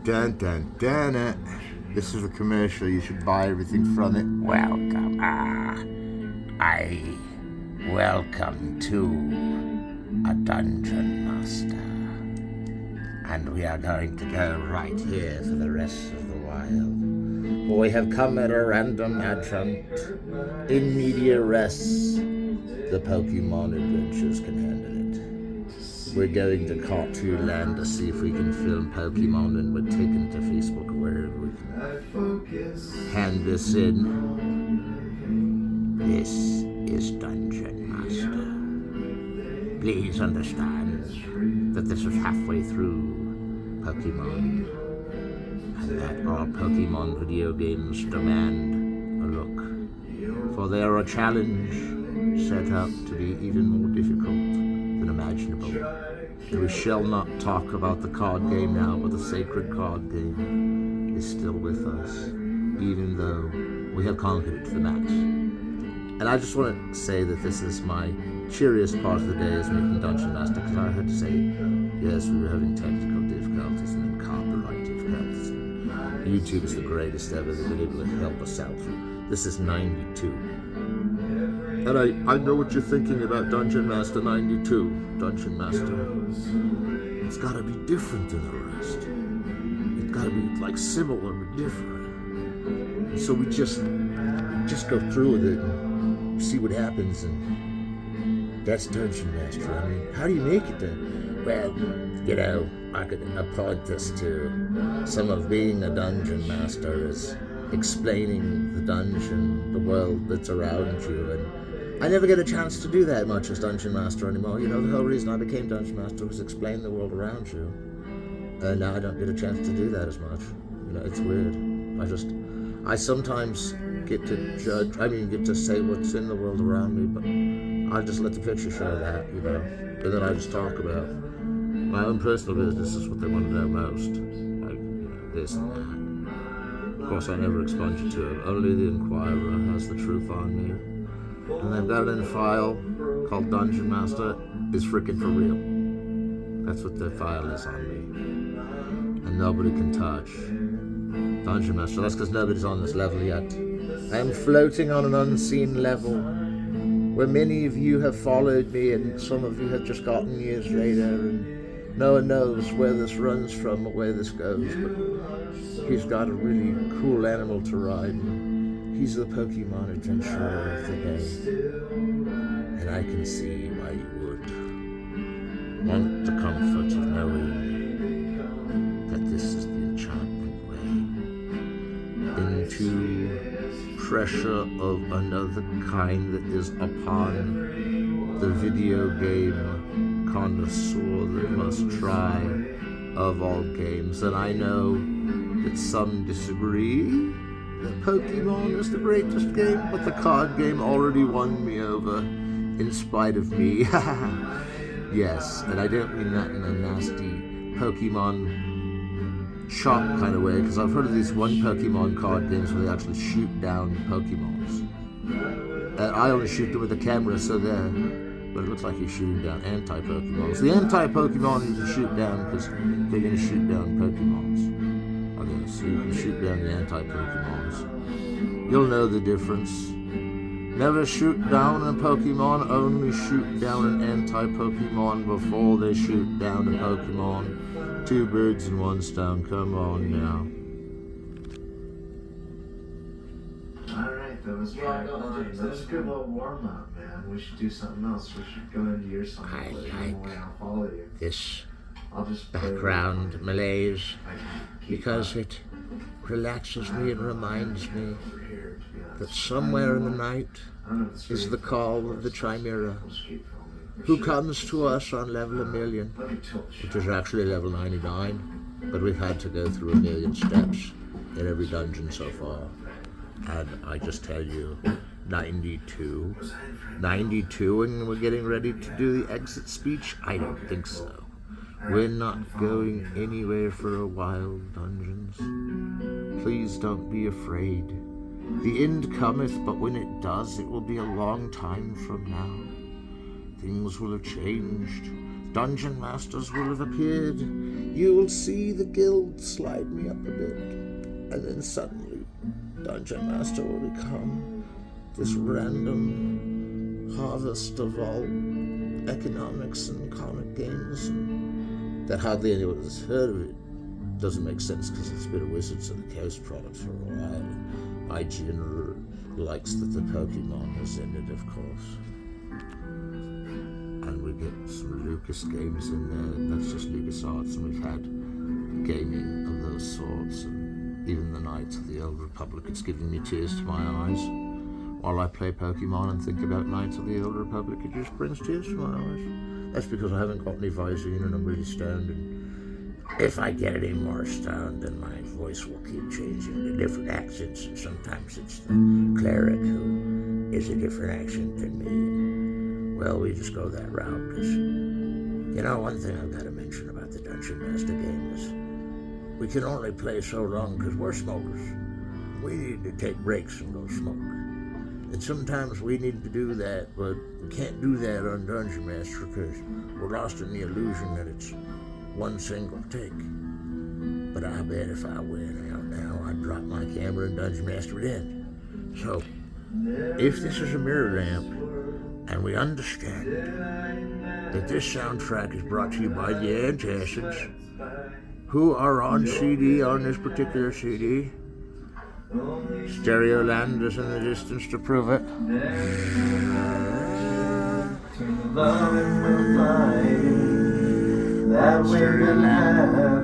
Dun dun dun it. This is a commercial. You should buy everything from it. Welcome. Welcome to a dungeon master. And we are going to go right here for the rest of the while. For we have come at a random adjunct. In media res, the Pokemon adventures can handle it. We're going to Cartoon Land to see if we can film Pokemon, and we're taking to Facebook or wherever we can hand this in. This is Dungeon Master. Please understand that this is halfway through Pokemon, and that our Pokemon video games demand a look, for they are a challenge set up to be even more difficult than imaginable. And we shall not talk about the card game now, but the sacred card game is still with us, even though we have conquered it to the max. And I just want to say that this is my cheeriest part of the day is making Dungeon Master, because I had to say, yes, we were having technical difficulties and then copyright difficulties. And YouTube is the greatest ever. They've been able to help us out through. This is 92. And I know what you're thinking about Dungeon Master 92. Dungeon Master. It's got to be different than the rest. It's got to be like similar but different. And so we just go through with it and see what happens, and that's Dungeon Master. I mean, how do you make it then? Well, you know, I could apply this to some of being a Dungeon Master is explaining the dungeon, the world that's around you, and I never get a chance to do that much as Dungeon Master anymore. You know, the whole reason I became Dungeon Master was explain the world around you. And now I don't get a chance to do that as much. You know, it's weird. I sometimes get to get to say what's in the world around me, but I just let the picture show that, you know. And then I just talk about my own personal business is what they want to know most. Like, you know, this and that. Of course, I never expunge it to it. Only the Inquirer has the truth on me. And they've got it in a file called Dungeon Master is frickin' for real. That's what the file is on me. And nobody can touch Dungeon Master. That's because nobody's on this level yet. I am floating on an unseen level where many of you have followed me, and some of you have just gotten years later, and no one knows where this runs from or where this goes, but he's got a really cool animal to ride. He's the Pokemon adventurer of the day, and I can see why you would want the comfort of knowing that this is the enchantment way into pressure of another kind that is upon the video game connoisseur that must try of all games. And I know that some disagree that Pokemon is the greatest game, but the card game already won me over in spite of me. Yes, and I don't mean that in a nasty Pokemon shop kind of way, because I've heard of these one Pokemon card games where they actually shoot down Pokemons. And I only shoot them with a camera, so there. But it looks like he's shooting down anti-Pokemons. The anti-Pokemon you can shoot down because they're going to shoot down Pokemons. Okay, so you can shoot down the anti-Pokemons. You'll know the difference. Never shoot down a Pokemon, only shoot down an anti-Pokemon before they shoot down a Pokemon. Two birds and one stone, come on now. Alright, that was fine. That was a good little warm-up, man. We should do something else. We should go into your song. I I'll follow you. This I'll just background malaise because it relaxes me and reminds me that somewhere in the night is the call of the Chimera, who comes to us on level 1,000,000, which is actually level 99, but we've had to go through 1,000,000 steps in every dungeon so far. And I just tell you, 92, and we're getting ready to do the exit speech? I don't think so. We're not going anywhere for a while, dungeons. Please don't be afraid. The end cometh, but when it does, it will be a long time from now. Things will have changed. dungeon masters will have appeared. You will see the guild slide me up a bit, and then suddenly dungeon master will become this random harvest of all economics and comic games that hardly anyone has heard of it. Doesn't make sense because it's been a Wizards of the Coast product for a while. IGN likes that the Pokemon has ended, of course. And we get some Lucas games in there. That's just LucasArts, and we've had gaming of those sorts. And even the Knights of the Old Republic, it's giving me tears to my eyes. While I play Pokemon and think about Knights of the Old Republic, it just brings tears to my eyes. That's because I haven't got any Visine and I'm really stoned, and if I get any more stoned, then my voice will keep changing to different accents, and sometimes it's the cleric who is a different accent than me. And, well, we just go that route, because, you know, one thing I've got to mention about the Dungeon Master game is we can only play so long because we're smokers. We need to take breaks and go smoke. And sometimes we need to do that, but we can't do that on Dungeon Master because we're lost in the illusion that it's one single take. But I bet if I went out now, I'd drop my camera and Dungeon Master would end. So, if this is a mirror lamp, and we understand that this soundtrack is brought to you by the Antacids, who are on CD on this particular CD, Stereoland is in the distance to prove it.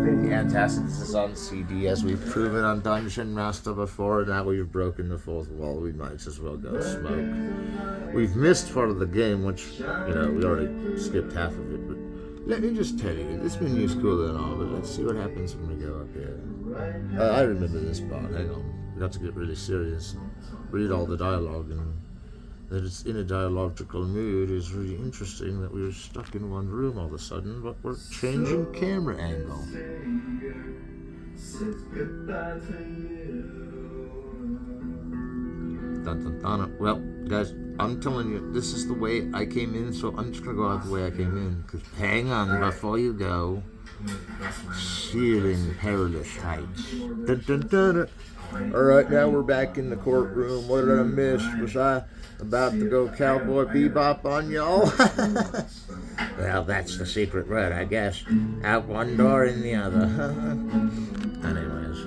The Antacids is on CD, as we've proven on Dungeon Master before. Now we've broken the fourth wall, we might as well go smoke. We've missed part of the game, which, you know, we already skipped half of it, but let me just tell you, this menu's cool and all, but let's see what happens when we go up here. I remember this part, hang on. We got to get really serious and read all the dialogue, and that it's in a dialogical mood is really interesting. That we were stuck in one room all of a sudden, but we're changing camera angle. Dun, dun, dun. Well, guys, I'm telling you, this is the way I came in, so I'm just gonna go out the way I came in. Cause hang on, before you go, ceiling perilous heights. Dun, dun, dun. All right, now we're back in the courtroom. What did I miss? Was I about to go cowboy bebop on y'all? Well, that's the secret word, I guess. Out one door in the other. Anyways,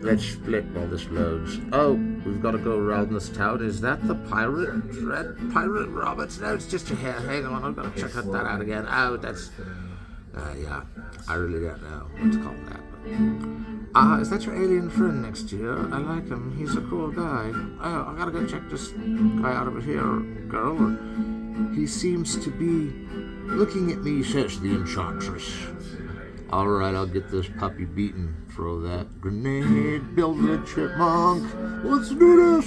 let's split while this loads. Oh, we've got to go around this town. Is that the pirate? Red Pirate Roberts? No, it's just a hair. Hang on, I've got to check that out again. Oh, that's... yeah, I really don't know what to call that. Is that your alien friend next to you? I like him. He's a cool guy. Oh, I gotta go check this guy out over here, girl. He seems to be looking at me, says the Enchantress. Alright, I'll get this puppy beaten. Throw that grenade, build a chipmunk. Let's do this!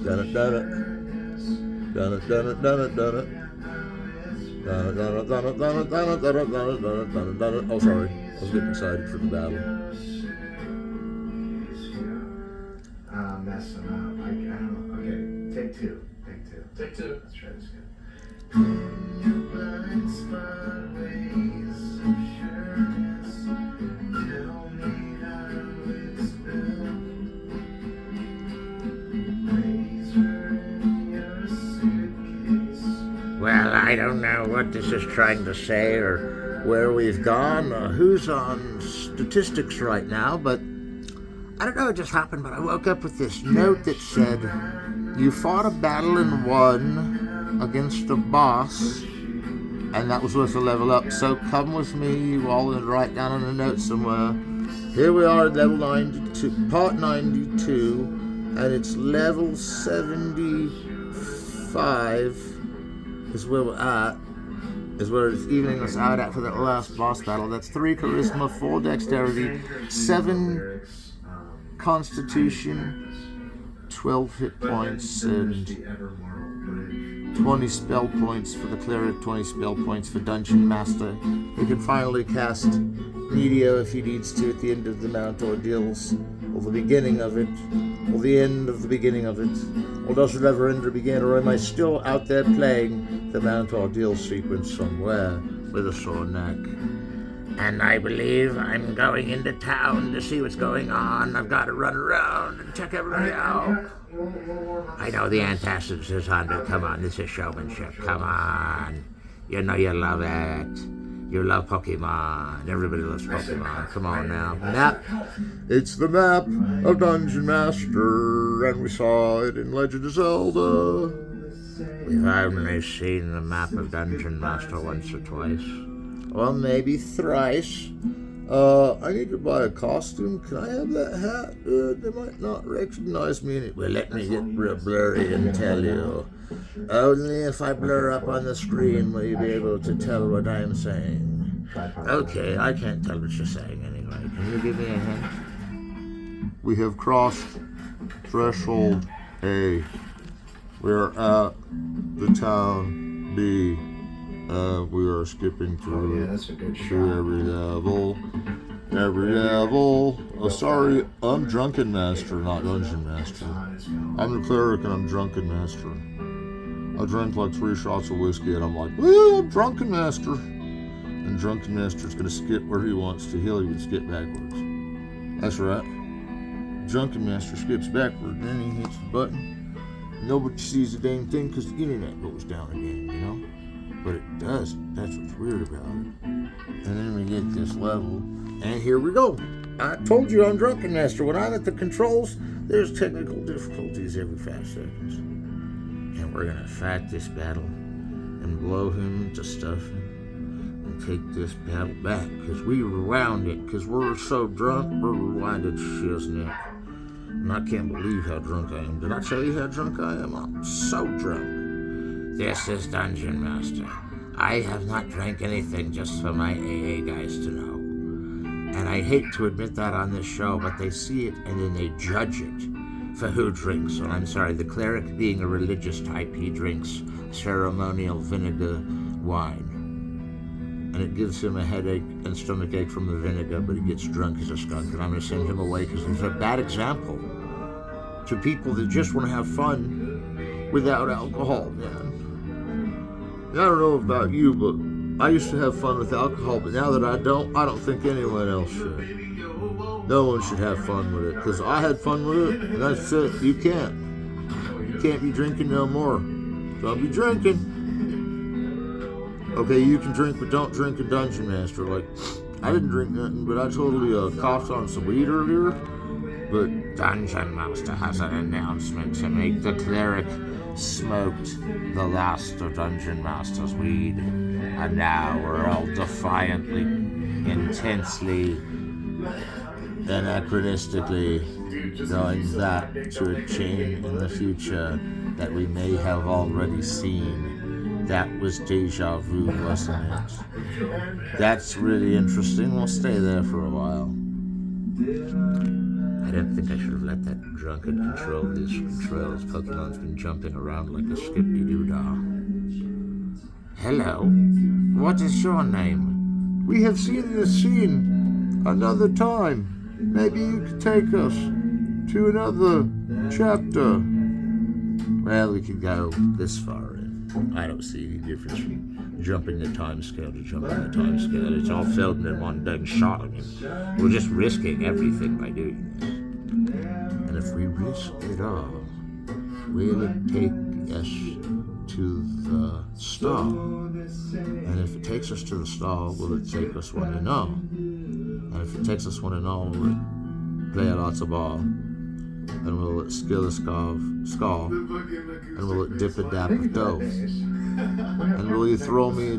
Done it, done it. Done it, done it, done it, done it. Done it, done it, done it, done it, done it, done it, done it, done it, done it, done it. Oh, sorry. I was getting excited for the battle. Messing up. I don't know. Okay, take two. Let's try this again. Well, I don't know what this is trying to say or where we've gone or who's on statistics right now, but I don't know what just happened, but I woke up with this note that said, you fought a battle and won against the boss, and that was worth a level up. So come with me, you all, and write down on a note somewhere. Here we are at level 92, part 92, and it's level 75 is where we're at. Is where it's evening us out at for that last boss battle. That's 3 charisma, 4 dexterity, 7 constitution, 12 hit points, and 20 spell points for the cleric, 20 spell points for dungeon master. He can finally cast Medio if he needs to at the end of the Mount Ordeals, or the beginning of it, or the end of the beginning of it. Or does it ever end or begin, or am I still out there playing the Mount Ordeal sequence somewhere? with a sore neck. And I believe I'm going into town to see what's going on. I've got to run around and check everybody out. I know the antacids is under. Come on, this is showmanship. Come on. You know you love it. You love Pokemon. Everybody loves Pokemon. Come on now. Map. It's the map of Dungeon Master, and we saw it in Legend of Zelda. We've only seen the map of Dungeon Master once or twice. Well, maybe thrice. I need to buy a costume. Can I have that hat? They might not recognize me in it. Well, let me get real blurry and tell you. Only if I blur up on the screen will you be able to tell what I'm saying. Okay, I can't tell what you're saying anyway. Can you give me a hint? We have crossed threshold A. We are at the town B. We are skipping through every level. Oh, sorry, I'm Drunken Master, not Dungeon Master. I'm the cleric and I'm Drunken Master. I drank like 3 shots of whiskey and I'm like, woo, I'm Drunken Master. And Drunken Master's gonna skip where he wants to. He'll even skip backwards. That's right. Drunken Master skips backward, then he hits the button. Nobody sees the dang thing because the internet goes down again, you know? But it does. That's what's weird about it. And then we get this level, and here we go. I told you I'm Drunken Master. When I'm at the controls, there's technical difficulties every 5 seconds. And we're gonna fight this battle and blow him to stuff and take this battle back because we rewound it because we're so drunk. We're rewinded shiznit. And I can't believe how drunk I am. Did I tell you how drunk I am? I'm so drunk. This is Dungeon Master. I have not drank anything just for my AA guys to know. And I hate to admit that on this show, but they see it and then they judge it for who drinks. And I'm sorry, the cleric being a religious type, he drinks ceremonial vinegar wine. And it gives him a headache and stomachache from the vinegar, but he gets drunk as a skunk. And I'm going to send him away because he's a bad example to people that just want to have fun without alcohol, man. I don't know about you, but I used to have fun with alcohol, but now that I don't think anyone else should. No one should have fun with it, because I had fun with it, and that's it. You can't. You can't be drinking no more. Don't be drinking. Okay, you can drink, but don't drink a Dungeon Master. Like, I didn't drink nothing, but I totally coughed on some weed earlier. But Dungeon Master has an announcement to make. The cleric smoked the last of Dungeon Master's weed, and now we're all defiantly, intensely, anachronistically going back to a chain in the future that we may have already seen. That was deja vu, wasn't it? That's really interesting. We'll stay there for a while. I don't think I should have let that drunkard control these controls. Pokemon's been jumping around like a skippy-doo-dah. Hello, what is your name? We have seen this scene another time. Maybe you could take us to another chapter. Well, we could go this far in. I don't see any difference from jumping the time scale to jumping the time scale. It's all filmed in one dang shot. I mean, we're just risking everything by doing this. And if we risk it all, will it take us to the stall? And if it takes us to the stall, will it take us 1-0? And if it takes us 1-0, will it play lots of ball? And will it skill a skull? And will it dip a dap of dough? And will you throw me a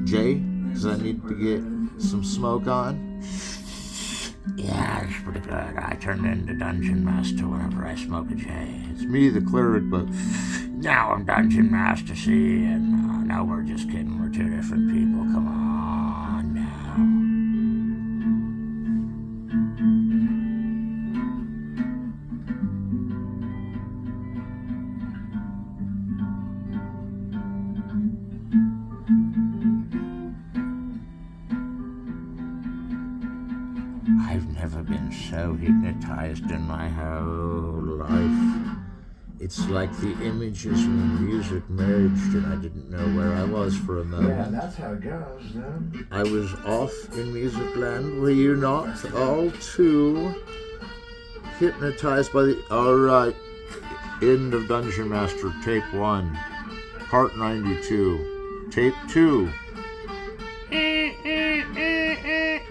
J? Because I need to get some smoke on? Yeah, that's pretty good. I turn into Dungeon Master whenever I smoke a J. It's me, the cleric, but now I'm Dungeon Master, see? And no, we're just kidding. We're 2 different people. Come on now. I've never been so hypnotized in my whole life. It's like the images and the music merged, and I didn't know where I was for a moment. Yeah, that's how it goes, man. I was off in music land. Were you not all too hypnotized by the... Alright, end of Dungeon Master, Tape 1, Part 92, Tape 2.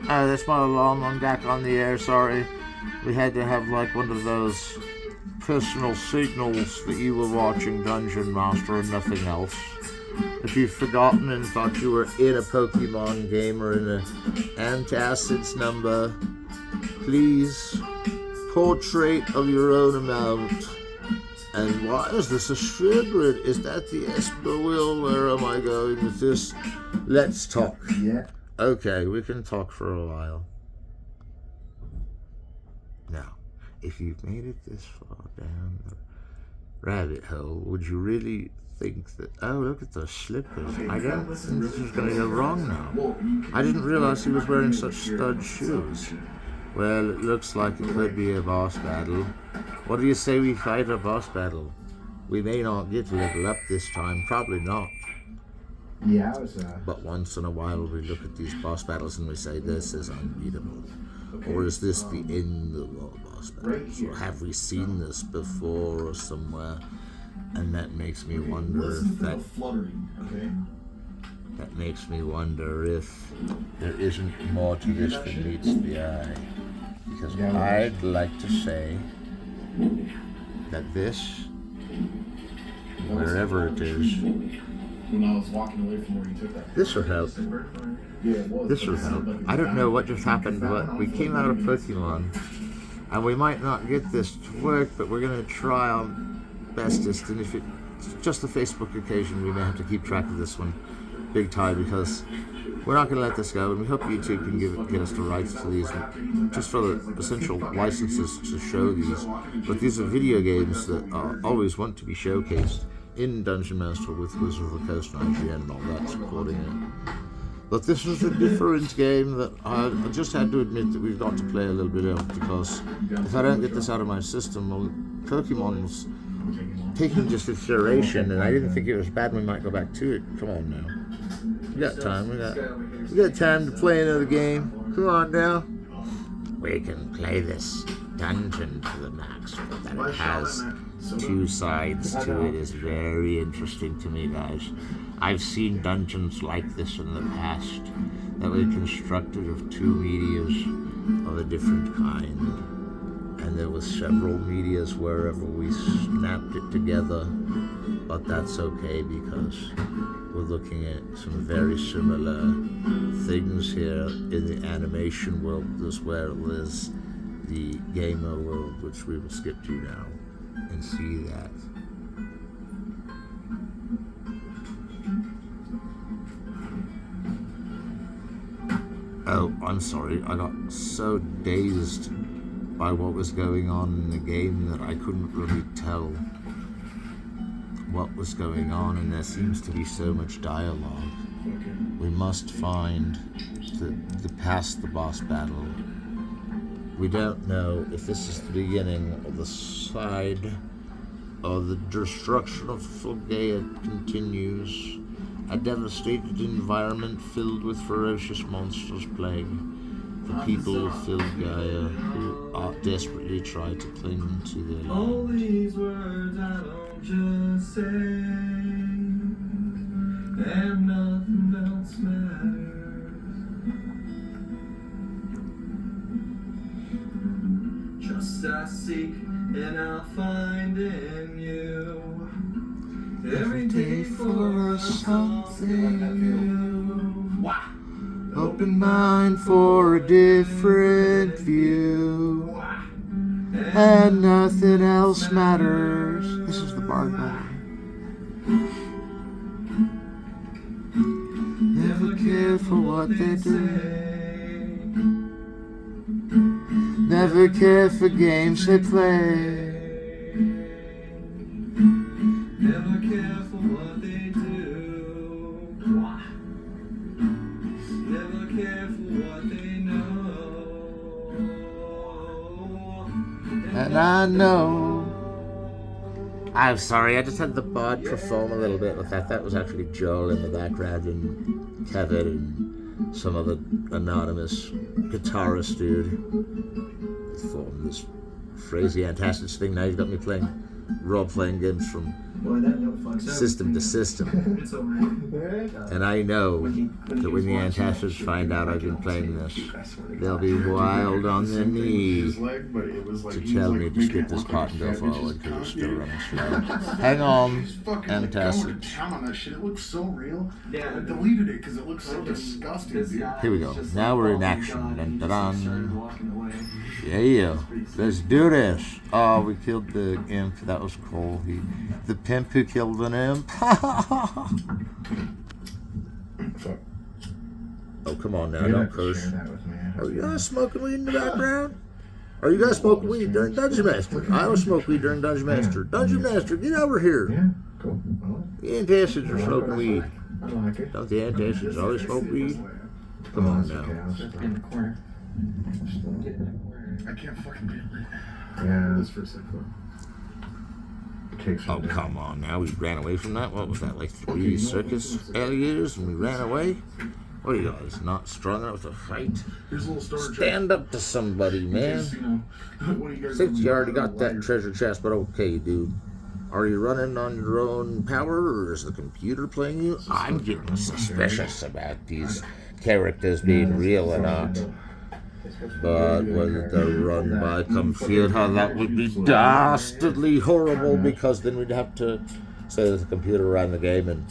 That's my alarm. I'm back on the air, sorry. We had to have like one of those personal signals that you were watching Dungeon Master and nothing else. If you've forgotten and thought you were in a Pokemon game or in an antacids number, please portrait of your own amount. And why is this a Shredred? Is that the Esper Wheel? Where am I going with this? Let's talk. Yeah. Okay, we can talk for a while. Now, if you've made it this far down the rabbit hole, would you really think that... Oh, look at those slippers. I don't think this is going to go wrong now. I didn't realize he was wearing such stud shoes. Well, it looks like it could be a boss battle. What do you say we fight a boss battle? We may not get to level up this time, probably not. Yeah, I was, But once in a while we look at these boss battles and we say, this is unbeatable. Or is this the end of all boss battles? Or have we seen this before or somewhere? And that makes me wonder if that... That makes me wonder if there isn't more to this than meets the eye. Because I'd like to say that this, wherever it is, when I was walking away from where you took that. this will help. This will help. I don't know what just happened, but we came out of Pokemon, and we might not get this to work, but we're going to try our bestest, and if it's just a Facebook occasion, we may have to keep track of this one big time, because we're not going to let this go, and we hope YouTube can get us the rights to these, just for the essential licenses to show these. But these are video games that always want to be showcased in Dungeon Master with Wizard of the Coast and IGN and all that supporting it. But this is a different game that I just had to admit that we've got to play a little bit of, because if I don't get this out of my system, well, Pokemon's taking just its duration, and I didn't think it was bad. We might go back to it. Come on now. We got time. We got time to play another game. Come on now. We can play this dungeon to the max, but that it has two sides to it is very interesting to me, guys. I've seen dungeons like this in the past that were constructed of two medias of a different kind, and there was several medias wherever we snapped it together, but that's okay because we're looking at some very similar things here in the animation world as well as the gamer world, which we will skip to now and see that. Oh, I'm sorry, I got so dazed by what was going on in the game that I couldn't really tell what was going on, and there seems to be so much dialogue. We must find the past the boss battle. We don't know if this is the beginning of the side or the destruction of Fulgaea continues. A devastated environment filled with ferocious monsters plague the people of Fulgaea who desperately try to cling to their land. All these words I don't just say, and nothing else matters. Just I seek and I'll find in you every day for something new. Wow. Open mind for a different view, and nothing else matters. This is the Bard Battle. Never care for what they do. Never care for games they play. Never care for what they do. Never care for what they know. And I know I'm sorry, I just had the bod perform a little bit with that. That was actually Joel in the background and Kevin and some other anonymous guitarist dude. He formed this crazy antacids thing. Now you've got me playing role-playing games from system to system. It's over. And I know that when the antacids find out I've been playing this, they'll be wild on their knees to tell me to skip this part and go forward because it's still running slow. Hang on, antacids. Down on that shit. It looks so real. Yeah. I deleted it because it looks so disgusting, dude. Here we go. Now we're in action. Dun, dun, dun. Yeah, let's do this. Oh, we killed the imp. That was cool. The pimp who killed an imp. Oh, come on now, don't curse. Are you guys smoking weed in the background? Are you guys smoking weed during Dungeon Master? I don't smoke weed during Dungeon Master. Dungeon Master, get over here. Yeah, cool. The antacids are smoking weed. I like it. Don't the antacids always smoke weed? Come on now. In the corner. I can't fucking feel it. Yeah, This for a second. Oh, come on now. We ran away from that. What was that, like 3 circus alligators and we ran away? What are you guys, not strong enough to fight? Here's a little storage. Stand up to somebody, man. Since you already got that treasure chest, but okay, dude. Are you running on your own power, or is the computer playing you? I'm getting suspicious about these characters being real or not. But whether they're run by computer, that would be dastardly horrible, because then we'd have to say that the computer ran the game and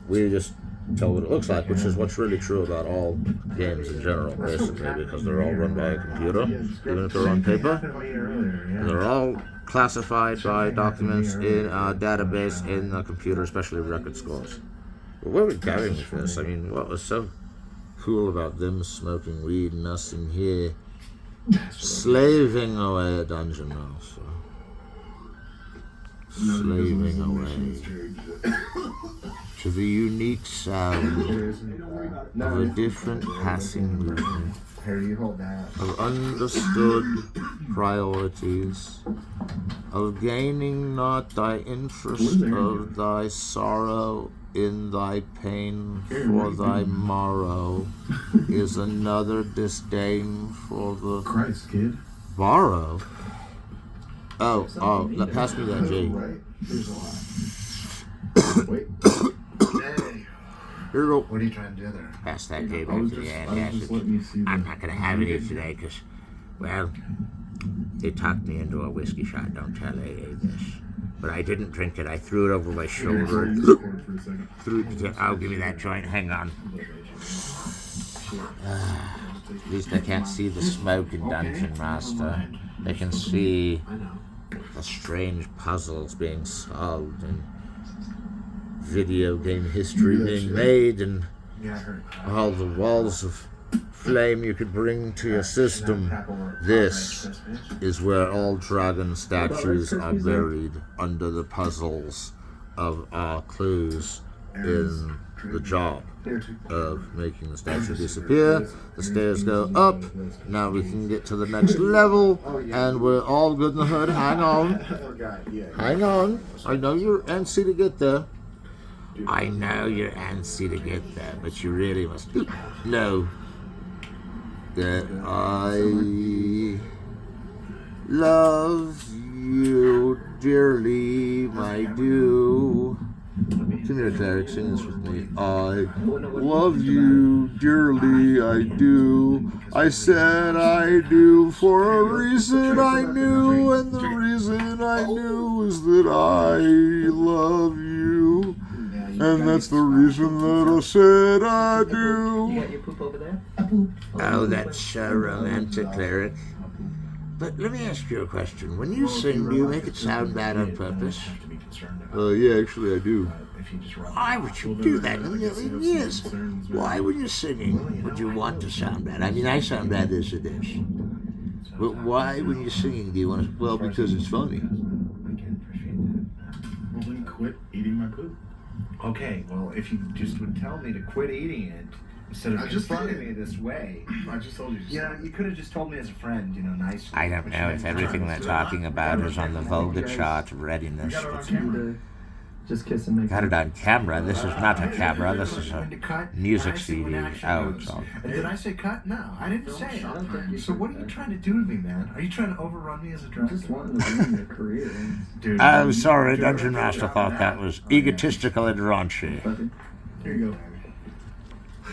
we just tell what it looks like, which is what's really true about all games in general, basically, because they're all run by a computer, even if they're on paper. They're all classified by documents in a database in the computer, especially record scores. But where are we going with this? I mean, what was so cool about them smoking weed and us in here slaving away a dungeon master? Slaving away to the unique sound of a different passing movement, Here, you hold that. of understood priorities, of gaining not thy interest of thy sorrow in thy pain for thy morrow, is another disdain for the Christ, kid. borrow. Oh, pass me that J. Right? There's a lot. Wait. Hey, Here we go. what are you trying to do there? Pass that J back to the antacids. I'm not going to have any today because, well, they talked me into a whiskey shot. Don't tell AA this. But I didn't drink it. I threw it over my shoulder and threw it. Oh, give me that joint. Hang on. At least I can't see the smoke in Dungeon Master. They can see the strange puzzles being solved and video game history being made and all the walls of flame you could bring to your system. This is where all dragon statues are buried, under the puzzles of our clues in the job of making the statue disappear. The stairs go up. Now we can get to the next level, and we're all good in the hood. Hang on. Hang on. I know you're antsy to get there. I know you're antsy to get there, but you really must know that I love you dearly, my dew. Come here, Cleric, sing this with me. I love you dearly, I do. I said I do for a reason I knew, and the reason I knew is that I love you. And that's the reason that I said I do. You got your poop over there? Oh, that's so romantic, Cleric. But let me ask you a question. When you sing, do you make it sound bad on purpose? Yeah, actually I do. Why would you do that in a million years? Why, when you're singing, would you want to sound bad? I mean, I sound bad as it is. But why, when you're singing, do you want to? Well, because it's funny. Well, then quit eating my poop. Okay, well, if you just would tell me to quit eating it, instead of I just confronting did. me this way. I just told you. You know, you could have just told me as a friend, you know, nicely. I don't but you know if didn't. everything they're talking about is on the Volga chart readiness. You got it on It's camera. Just kiss and make got it on camera. This is not a camera. This is When a to cut, music and I see when CD. action Oh, goes. it's all. And did I say cut? No, I didn't say it. I don't think you So what are you trying to do to me, man? Are you trying to overrun me as a I'm director? just wanting to ruin your career. Dude, I'm sorry, Dungeon Master thought that was egotistical and raunchy. Fucking Here you go.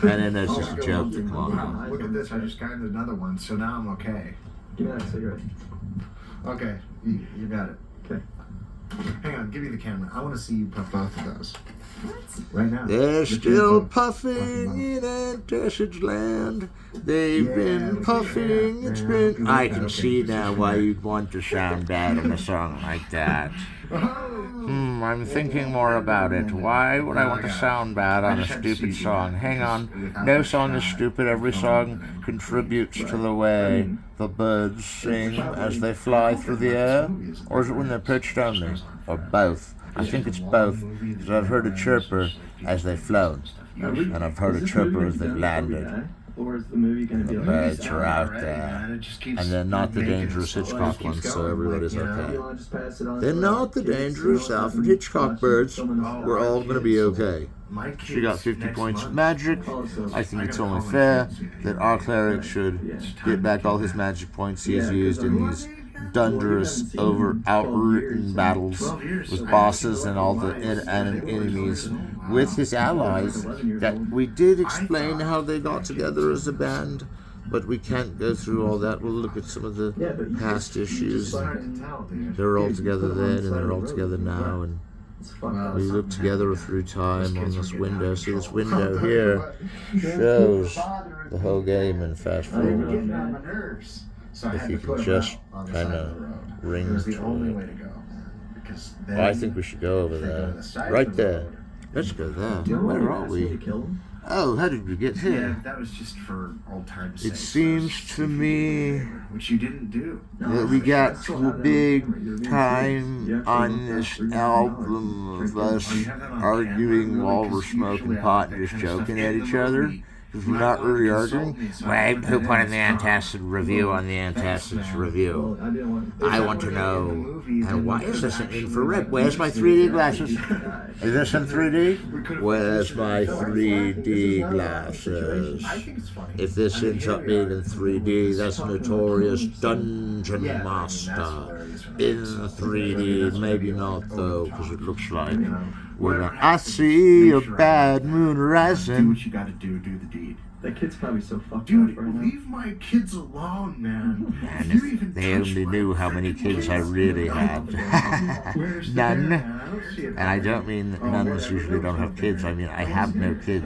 And then there's just a joke to come on. Wow, look at this. I just got another one, so now I'm okay. give me that cigarette. Okay, you got it. Okay. Hang on, give me the camera. I want to see you puff both of those. Right now. They're Just still both. puffing in Antacid land. They've Yeah, been look puffing. at It's that, been. man. I Okay, can okay. see now why you'd want to sound bad in a song like that. I'm thinking more about it. Why would I want to sound bad on a stupid song? Hang on. No song is stupid. Every song contributes to the way the birds sing as they fly through the air. Or is it when they're pitched only? Or both? I think it's both. Because I've heard a chirper as they've flown. And I've heard a chirper as they've landed. Or is the movie going to be The like birds are out there. And they're not the dangerous Hitchcock ones, so everybody's you okay. want to just pass it on They're to not the kids, dangerous you know, Alfred Hitchcock birds. We're all going to be okay. My She got kids 50 next points of month. magic. I think it's only fair that our cleric should get back all his magic points he's used in these dunderous, outrooting battles with bosses and all the enemies with his allies. That we did explain how they got together as a band, but we can't go through all that. We'll look at some of the past issues. They're all together then, and they're all together now, and we look together through time on this window. See, this window here shows the whole game in fast forward. Getting on my nerves. So If had you to can put 'em just out on the kinda side of the road. ring It was the to only it. way to go. Because I then think we should go over if they go there. to the side Right of the there. road- Let's go there. Do you know Where what are asked me to we? kill him? Oh, how did we get Yeah, here? that was just for old time's It sake. seems So to if you me did, which you didn't do. that we got to a big time on this album of us arguing while we're smoking pot and just joking at each other. Because we're not really arguing. Wait, who pointed the Antacid review on the Antacid's review? I didn't want I want to know. And why is this in infrared? Where's my 3D glasses? Is this in 3D? Where's my 3D glasses? I think it's funny. If this ends up being in 3D, that's Notorious Dungeon Master. In 3D, maybe not though, because it looks like I see a bad moon Do rising. what you gotta do the deed. That kid's probably so fucked Dude, up right now. leave my kids alone, man. And You if even they touch only my knew how many kids I really had. Where's the None. bear, man? I don't see a And I bear. don't mean that nuns usually don't have kids. I mean, I have no kids.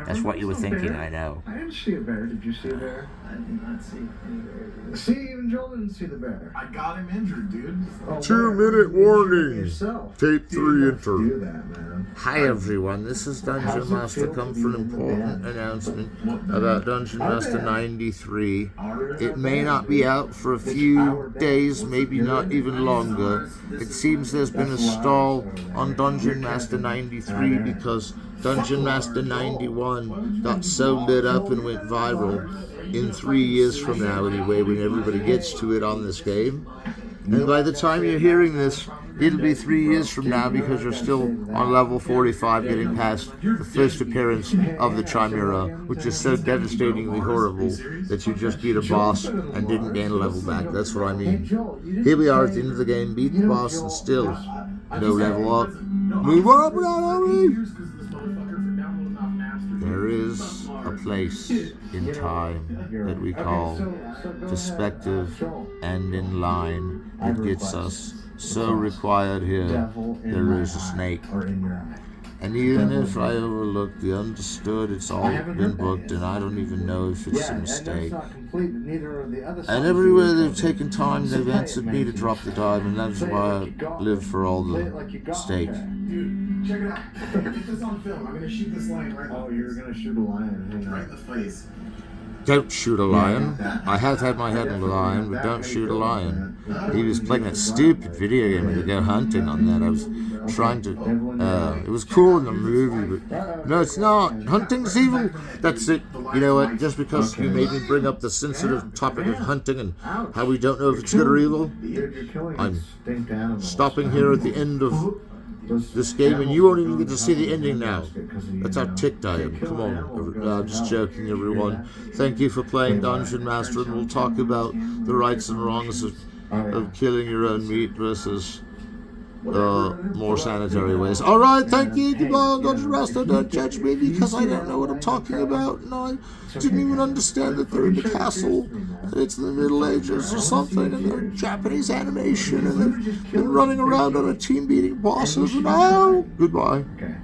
That's what you were thinking, I know. I didn't see a bear. Did you see a bear? I did not see any bear. See, even Joel didn't see the bear. I got him injured, dude. Oh, 2-minute where? warning. Yourself. Tape 3 Do enter. that, man. Hi everyone, this is Dungeon Master come for an important announcement about Dungeon Master 93. It may not be out for a few days, maybe not even longer. It seems there's been a stall on Dungeon Master 93 because Dungeon Master 91 got so lit up and went viral. In 3 years from now anyway, when everybody gets to it on this game. And by the time you're hearing this, it'll be 3 years from now because you're still on level 45 getting past the first appearance of the Chimera, which is so devastatingly horrible that you just beat a boss and didn't gain a level back. That's what I mean. Here we are at the end of the game, beat the boss and still no level up. Move up, Ronnie! There is a place in time that we call perspective and in line that gets us so required here. There is a snake. Or in your eye. And even if I overlook the understood, it's all been booked and I don't even know if it's a mistake. And everywhere they've taken time, they've answered me to drop the dive, and that's why I live for all the steak. Dude, check it out. Get this on film. I'm gonna shoot this lion right Oh, you're gonna shoot a lion. Hang right in on. the face. Don't shoot a lion. I have had my head on a lion, but don't shoot a lion. he was playing that stupid video game to go hunting on that. I was trying to. It was cool in the movie, but no, it's not. Hunting's evil. That's it. You know what? Just because you made me bring up the sensitive topic of hunting and how we don't know if it's good or evil, I'm stopping here at the end of this game, and you won't even get to see the ending now. That's how ticked I am. Come on. I'm just joking, everyone. Thank you for playing Dungeon Master, and we'll talk about the rights and wrongs of killing your own meat versus more sanitary ways. Alright, thank you. Goodbye, Dungeon Master. Don't judge me because I don't know what I'm talking about, and I didn't even understand that they're in the castle, and it's the Middle Ages or something, and they're Japanese animation, and they're running around on a team beating bosses, and goodbye.